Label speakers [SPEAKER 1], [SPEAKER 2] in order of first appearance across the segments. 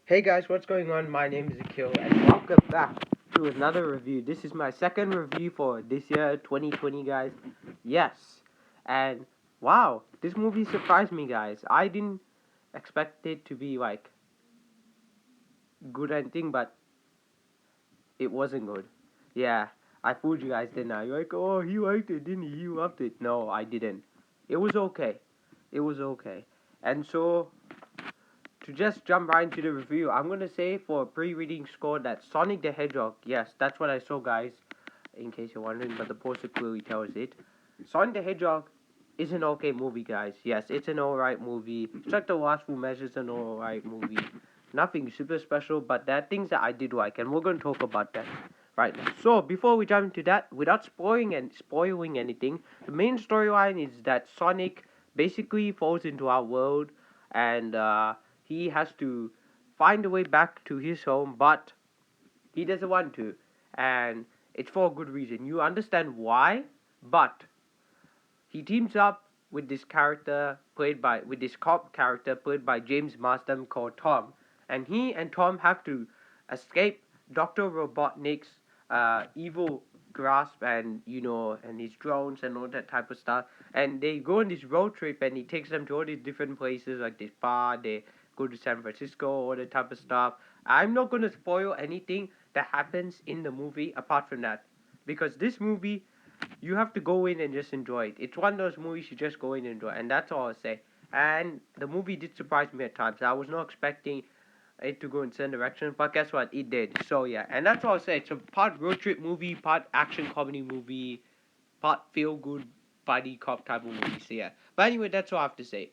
[SPEAKER 1] Hey guys, what's going on? My name is Akil and welcome back to another review. This is my second review for this year, 2020, guys. Yes. And wow, this movie surprised me, guys. I didn't expect it to be like good anything, but it wasn't good. Yeah, I fooled you guys, didn't I? You're like, oh, he liked it, didn't he? He loved it. No, I didn't. It was okay. It was okay. And so to just jump right into the review, I'm gonna say for a pre-reading score that Sonic the Hedgehog, yes, that's what I saw, guys. In case you're wondering, but the poster clearly tells it. Sonic the Hedgehog is an okay movie, guys. Yes, it's an alright movie. It's like The Last Full Measure is an alright movie. Nothing super special, but there are things that I did like, and we're gonna talk about that right now. So before we jump into that, without spoiling anything, the main storyline is that Sonic basically falls into our world, and he has to find a way back to his home, but he doesn't want to, and it's for a good reason. You understand why, but he teams up with this character played by with this cop character played by James Marsden called Tom, and he and Tom have to escape Doctor Robotnik's evil grasp, and and his drones and all that type of stuff. And they go on this road trip, and he takes them to all these different places like this bar. They go to San Francisco, all that type of stuff. I'm not gonna spoil anything that happens in the movie apart from that, because this movie you have to go in and just enjoy it. It's one of those movies you just go in and enjoy, and that's all I'll say. And the movie did surprise me at times. I was not expecting it to go in certain directions, but guess what? It did. So yeah, and that's all I'll say. It's a part road trip movie, part action comedy movie, part feel good buddy cop type of movie. So yeah. But anyway, that's all I have to say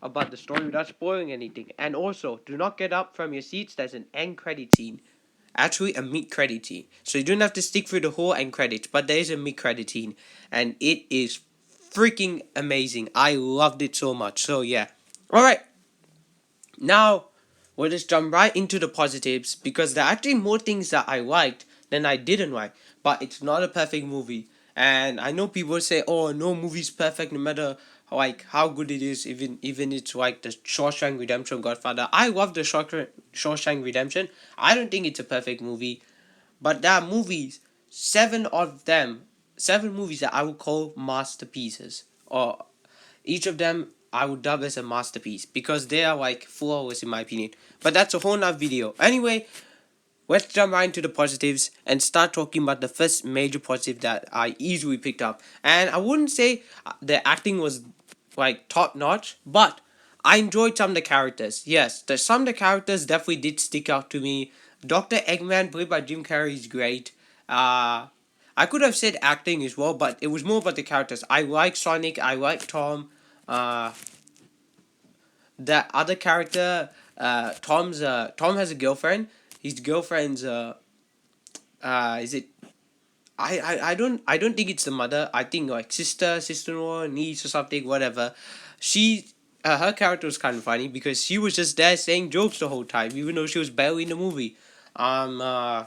[SPEAKER 1] about the story without spoiling anything. And also, do not get up from your seats. There's an end credit scene, actually a mid credit scene. So you don't have to stick through the whole end credits, but there is a mid credit scene, and it is freaking amazing. I loved it so much. So yeah. Alright, now we'll just jump right into the positives, because there are actually more things that I liked than I didn't like. But it's not a perfect movie. And I know people say, oh, no movie's perfect no matter like how good it is, even it's like the Shawshank Redemption, Godfather. I love the Shawshank Redemption. I don't think it's a perfect movie, but there are movies, seven movies that I would call masterpieces, or each of them I would dub as a masterpiece because they are like flawless in my opinion. But that's a whole nother video. Anyway, let's jump right into the positives and start talking about the first major positive that I easily picked up. And I wouldn't say the acting was like top notch, but I enjoyed some of the characters. Yes, some of the characters definitely did stick out to me. Dr. Eggman, played by Jim Carrey, is great. I could have said acting as well, but it was more about the characters. I like Sonic, I like Tom. Uh, that other character, Tom has a girlfriend. His girlfriend's is it I don't think it's the mother. I think like sister-in-law, niece or something, whatever. She Her character was kind of funny because she was just there saying jokes the whole time, even though she was barely in the movie. Um, uh,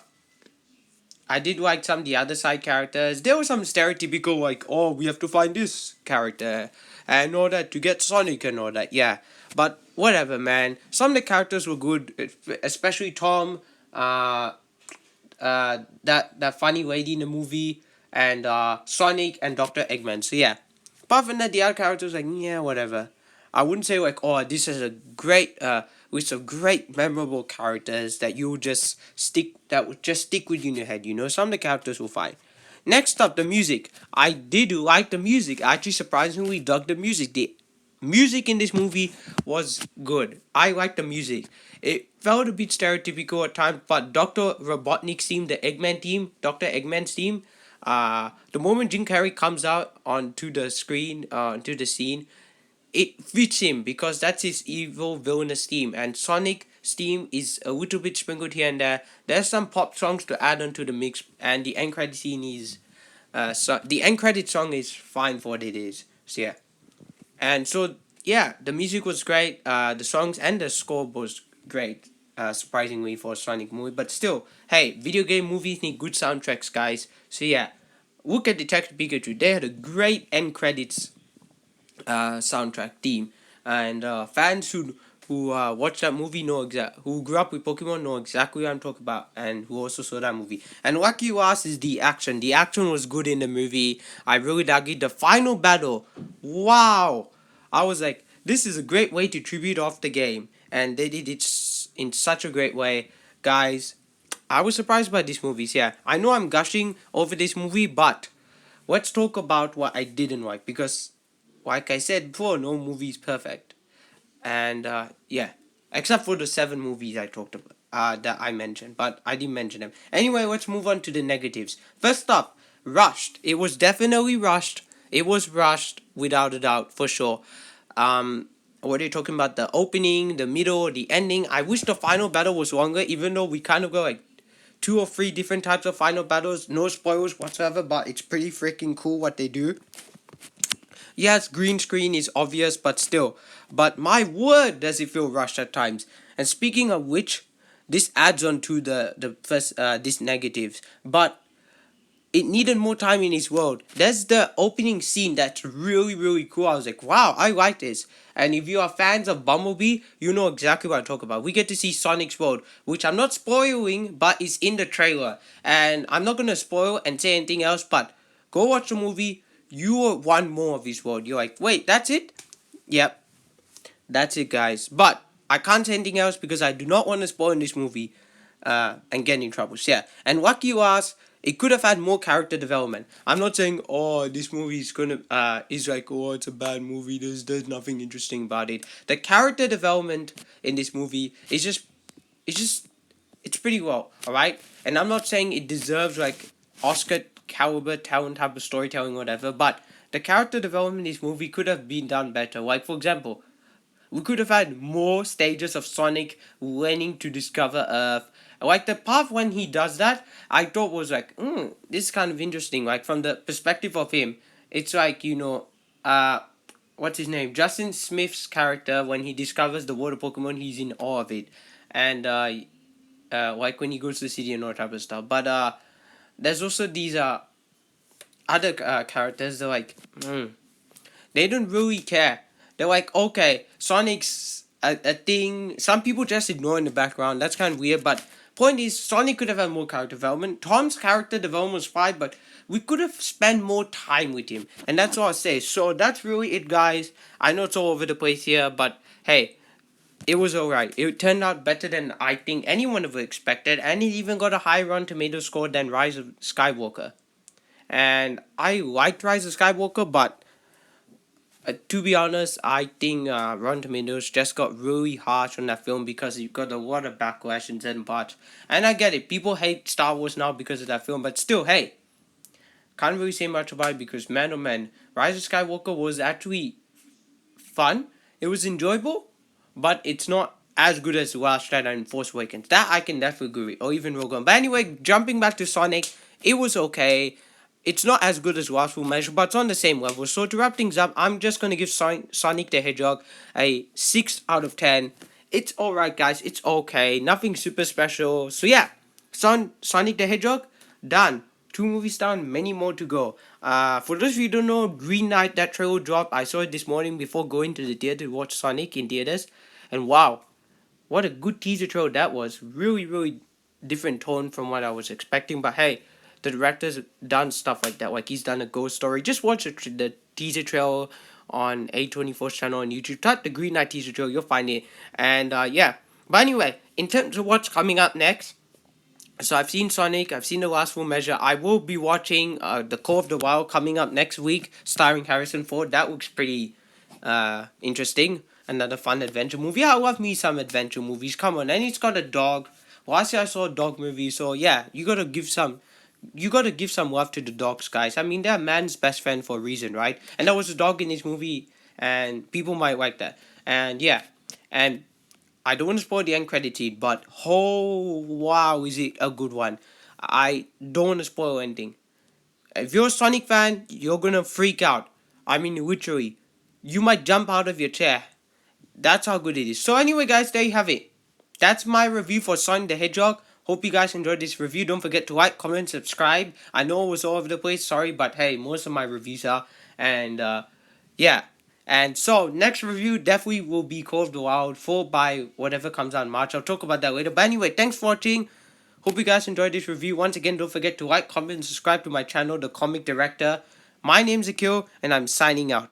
[SPEAKER 1] I did like some of the other side characters. There was some stereotypical like, oh, we have to find this character and all that to get Sonic and all that. Yeah, but whatever, man. Some of the characters were good, especially Tom. That funny lady in the movie, and Sonic and Doctor Eggman. So yeah, apart from that, the other characters like yeah, whatever. I wouldn't say like oh this is a great list of great memorable characters that you just stick with you in your head. Some of the characters were fine. Next up, the music. I did like the music. I actually surprisingly dug the music. The music in this movie was good. I liked the music. It felt a bit stereotypical at times, but Dr. Robotnik's team, the Eggman team, Dr. Eggman's team, the moment Jim Carrey comes out onto the screen, onto the scene, it fits him because that's his evil villainous theme, and Sonic's theme is a little bit sprinkled here and there. There's some pop songs to add onto the mix, and the end credit scene is, the end credit song is fine for what it is. So yeah, and so yeah, the music was great. The songs and the score was great. Surprisingly for a Sonic movie, but still, hey, video game movies need good soundtracks, guys. So yeah, look at Detective Pikachu. They had a great end credits soundtrack theme, and fans who who watched that movie who grew up with Pokemon know exactly what I'm talking about, and who also saw that movie. And what you asked is the action. The action was good in the movie. I really dug it. The final battle, wow! I was like, this is a great way to tribute off the game, and they did it in such a great way, guys. I was surprised by these movies. Yeah, I know I'm gushing over this movie, but let's talk about what I didn't like because, like I said before, no movie is perfect. And yeah, except for the 7 movies I talked about, that I mentioned, but I didn't mention them. Anyway, let's move on to the negatives. First up, rushed. It was definitely rushed. It was rushed without a doubt, for sure. Um, what are you talking about? The opening, the middle, the ending. I wish the final battle was longer, even though we kind of got like 2 or 3 different types of final battles. No spoilers whatsoever, but it's pretty freaking cool what they do. Yes, green screen is obvious, but still. But my word, does it feel rushed at times. And speaking of which, this adds on to the first this negatives. But it needed more time in his world. There's the opening scene that's really, really cool. I was like, wow, I like this. And if you are fans of Bumblebee, you know exactly what I talk about. We get to see Sonic's world, which I'm not spoiling, but it's in the trailer. And I'm not gonna spoil and say anything else, but go watch the movie. You will want more of his world. You're like, wait, that's it? Yep, that's it, guys. But I can't say anything else because I do not want to spoil this movie and get in trouble. So, yeah, and what you ask, it could have had more character development. I'm not saying, oh, this movie is gonna is like, oh, it's a bad movie. There's nothing interesting about it. The character development in this movie is it's just it's pretty well, all right. And I'm not saying it deserves like Oscar caliber talent type of storytelling, whatever. But the character development in this movie could have been done better. Like for example, we could have had more stages of Sonic learning to discover Earth. Like the path when he does that, I thought was like, this is kind of interesting. Like from the perspective of him, it's like what's his name? Justin Smith's character when he discovers the water Pokemon, he's in awe of it, and like when he goes to the city and all type of stuff. But there's also these other characters. They're like, they don't really care. They're like, okay, Sonic's a thing. Some people just ignore in the background. That's kind of weird. But point is, Sonic could have had more character development. Tom's character development was fine, but we could have spent more time with him. And that's all I say. So that's really it, guys. I know it's all over the place here, but hey, it was alright. It turned out better than I think anyone ever expected, and it even got a higher Rotten Tomato score than Rise of Skywalker. And I liked Rise of Skywalker, but to be honest, I think Rotten Tomatoes just got really harsh on that film because you got a lot of backlash in certain parts. And I get it, people hate Star Wars now because of that film, but still, hey, can't really say much about it because man oh man, Rise of Skywalker was actually fun. It was enjoyable, but it's not as good as Last Jedi and Force Awakens. That I can definitely agree with, or even Rogue One. But anyway, jumping back to Sonic, it was okay. It's not as good as Last Full Measure, but it's on the same level. So to wrap things up, I'm just gonna give Sonic the Hedgehog a 6 out of 10. It's alright, guys. It's okay. Nothing super special. So yeah, Sonic the Hedgehog done. 2 movies down, many more to go. For those of you who don't know, Green Knight, that trailer dropped. I saw it this morning before going to the theater to watch Sonic in theaters. And wow, what a good teaser trailer that was. Really, really different tone from what I was expecting. But hey, the director's done stuff like that. Like he's done a ghost story. Just watch the teaser trailer on A24's channel on YouTube. Type the Green Knight teaser trailer, you'll find it. And yeah. But anyway, in terms of what's coming up next, so I've seen Sonic, I've seen The Last Full Measure. I will be watching The Call of the Wild coming up next week, starring Harrison Ford. That looks pretty interesting. Another fun adventure movie. Yeah, I love me some adventure movies. Come on, and it's got a dog. Last year I saw a dog movie, so yeah, you gotta give some love to the dogs, guys. I mean, they're man's best friend for a reason, right? And there was a dog in this movie, and people might like that. And yeah, and I don't want to spoil the end credit scene, but oh wow, is it a good one? I don't want to spoil anything. If you're a Sonic fan, you're gonna freak out. I mean, literally, you might jump out of your chair. That's how good it is. So anyway, guys, there you have it. That's my review for Sonic the Hedgehog. Hope you guys enjoyed this review. Don't forget to like, comment, subscribe. I know it was all over the place. Sorry, but hey, most of my reviews are. And yeah. And so next review definitely will be Call of the Wild, followed by whatever comes out in March. I'll talk about that later. But anyway, thanks for watching. Hope you guys enjoyed this review. Once again, don't forget to like, comment, and subscribe to my channel, The Comic Director. My name's Akil, and I'm signing out.